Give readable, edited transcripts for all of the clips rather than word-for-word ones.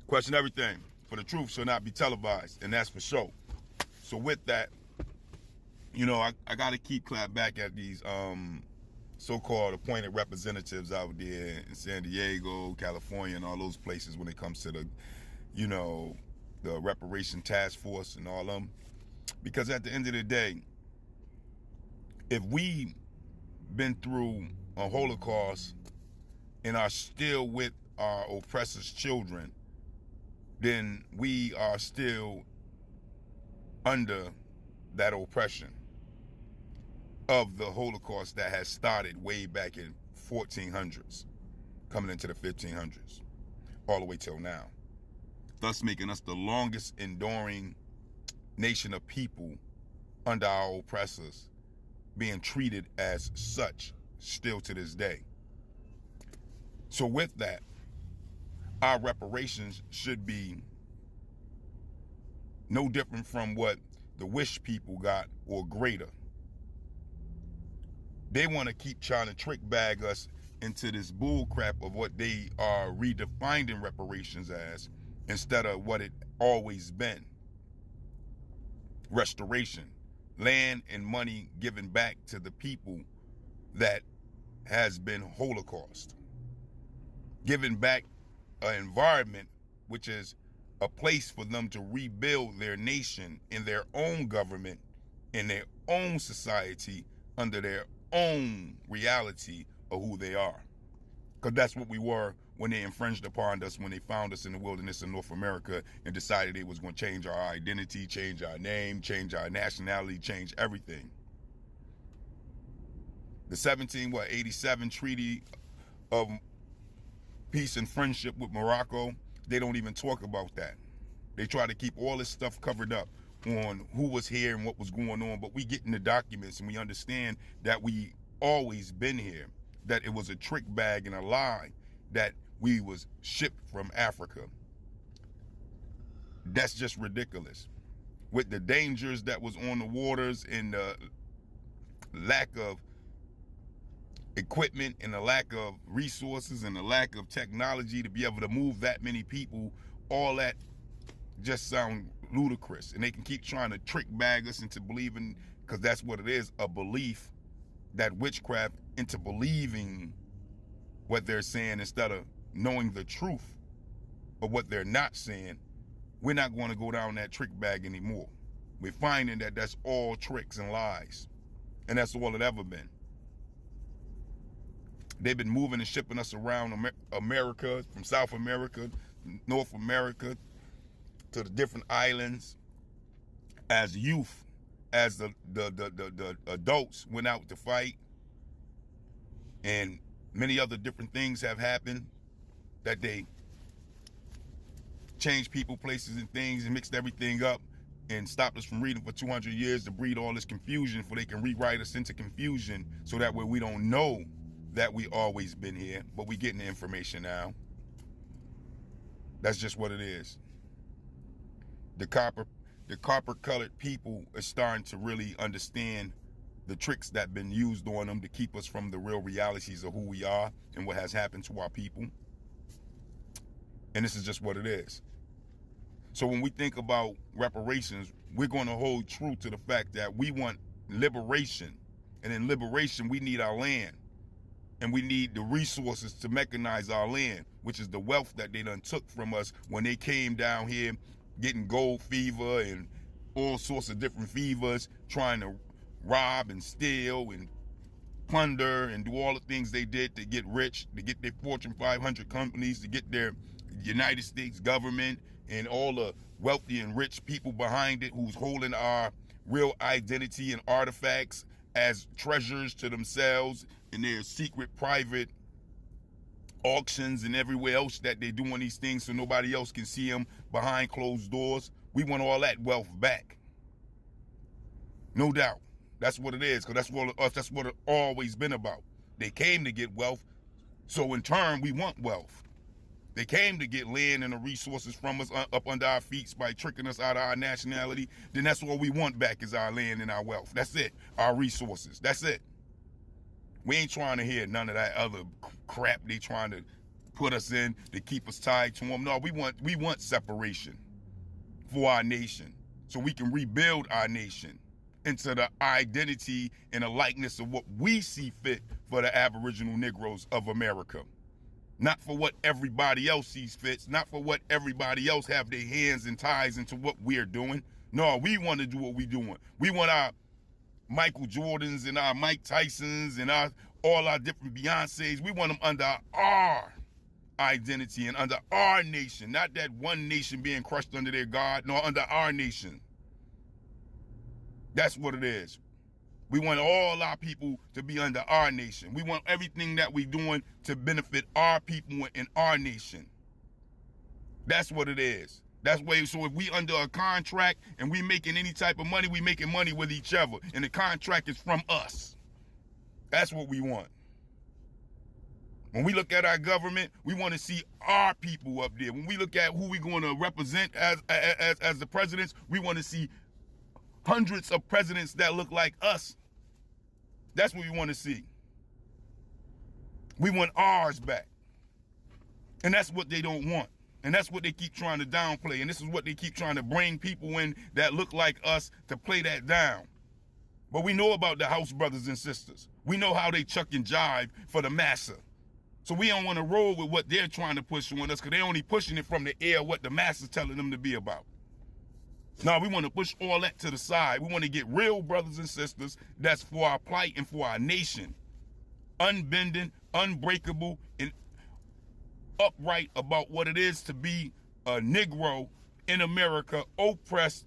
Question everything, for the truth shall not be televised, and that's for sure. So with that, I got to keep clap back at these so-called appointed representatives out there in San Diego, California, and all those places when it comes to the reparation task force and all of them. Because at the end of the day, if we been through a Holocaust and are still with our oppressors' children, then we are still under that oppression of the Holocaust that has started way back in 1400s, coming into the 1500s, all the way till now. Thus making us the longest enduring nation of people under our oppressors, being treated as such still to this day. So with that, our reparations should be no different from what the Wish people got or greater. They want to keep trying to trick bag us into this bull crap of what they are redefining reparations as instead of what it always been. Restoration, land and money given back to the people that has been Holocaust. Giving back an environment which is a place for them to rebuild their nation in their own government, in their own society, under their own reality of who they are. Because that's what we were when they infringed upon us, when they found us in the wilderness of North America and decided they was going to change our identity, change our name, change our nationality, change everything. The 1787 Treaty of Peace and Friendship with Morocco, they don't even talk about that. They try to keep all this stuff covered up on who was here and what was going on, but we get in the documents and we understand that we always been here, that it was a trick bag and a lie that we was shipped from Africa. That's just ridiculous. With the dangers that was on the waters and the lack of equipment and the lack of resources and the lack of technology to be able to move that many people, all that just sound ludicrous. And they can keep trying to trick bag us into believing, because that's what it is, a belief, that witchcraft, into believing what they're saying instead of knowing the truth of what they're not saying. We're not going to go down that trick bag anymore. We're finding that that's all tricks and lies, and that's all it ever been. They've been moving and shipping us around America, from South America, North America, to the different islands as youth, as the adults went out to fight, and many other different things have happened, that they changed people, places, and things, and mixed everything up and stopped us from reading for 200 years to breed all this confusion, for they can rewrite us into confusion, so that way we don't know that we always been here, but we getting the information now. That's just what it is. The copper colored people are starting to really understand the tricks that been used on them to keep us from the real realities of who we are and what has happened to our people. And this is just what it is. So when we think about reparations, we're going to hold true to the fact that we want liberation. And in liberation, we need our land. And we need the resources to mechanize our land, which is the wealth that they done took from us when they came down here getting gold fever and all sorts of different fevers, trying to rob and steal and plunder and do all the things they did to get rich, to get their Fortune 500 companies, to get their United States government and all the wealthy and rich people behind it who's holding our real identity and artifacts as treasures to themselves in their secret private auctions and everywhere else that they're doing these things so nobody else can see them behind closed doors. We want all that wealth back. No doubt. That's what it is, because that's what it's always been about. They came to get wealth, so in turn we want wealth. They came to get land and the resources from us up under our feet by tricking us out of our nationality. Then that's what we want back, is our land and our wealth. That's it. Our resources. That's it. We ain't trying to hear none of that other crap they trying to put us in, to keep us tied to them. No, we want separation for our nation, so we can rebuild our nation into the identity and a likeness of what we see fit for the Aboriginal Negroes of America. Not for what everybody else sees fits, not for what everybody else have their hands and ties into what we're doing. No, we want to do what we're doing. We want our Michael Jordans and our Mike Tysons and all our different Beyoncés. We want them under our identity and under our nation, not that one nation being crushed under their God, no, under our nation. That's what it is. We want all our people to be under our nation. We want everything that we're doing to benefit our people in our nation. That's what it is. That's why, so if we under a contract and we making any type of money, we making money with each other. And the contract is from us. That's what we want. When we look at our government, we want to see our people up there. When we look at who we're going to represent as the presidents, we want to see hundreds of presidents that look like us. That's what we want to see. We want ours back. And that's what they don't want. And that's what they keep trying to downplay. And this is what they keep trying to bring people in that look like us to play that down. But we know about the House brothers and sisters. We know how they chuck and jive for the massa. So we don't want to roll with what they're trying to push on us, because they're only pushing it from the air what the masses telling them to be about. No, we want to push all that to the side. We want to get real brothers and sisters that's for our plight and for our nation. Unbending, unbreakable, and upright about what it is to be a Negro in America, oppressed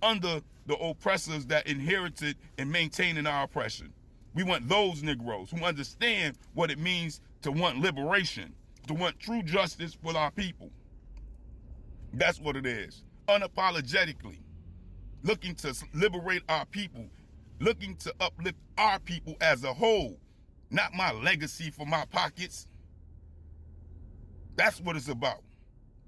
under the oppressors that inherited and maintaining our oppression. We want those Negroes who understand what it means to want liberation, to want true justice for our people. That's what it is. Unapologetically, looking to liberate our people, looking to uplift our people as a whole, not my legacy for my pockets. That's what it's about.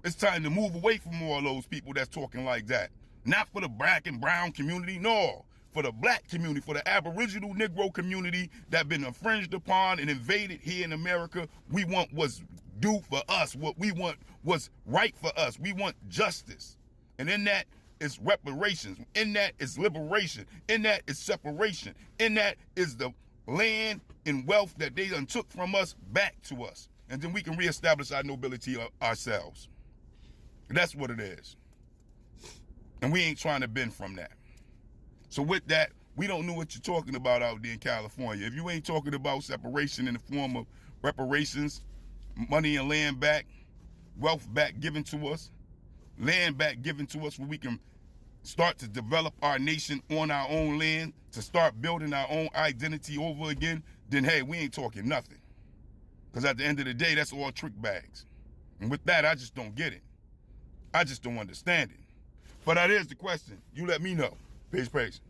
It's time to move away from all those people that's talking like that. Not for the black and brown community, no. For the black community, for the Aboriginal Negro community that been infringed upon and invaded here in America. We want what's due for us. What we want was right for us. We want justice. And in that is reparations. In that is liberation. In that is separation. In that is the land and wealth that they done took from us back to us. And then we can reestablish our nobility ourselves. That's what it is. And we ain't trying to bend from that. So with that, we don't know what you're talking about out there in California. If you ain't talking about separation in the form of reparations, money and land back, wealth back given to us, land back given to us where we can start to develop our nation on our own land, to start building our own identity over again, then hey, we ain't talking nothing. Because at the end of the day, that's all trick bags. And with that, I just don't get it. I just don't understand it. But that is the question. You let me know. Peace, peace.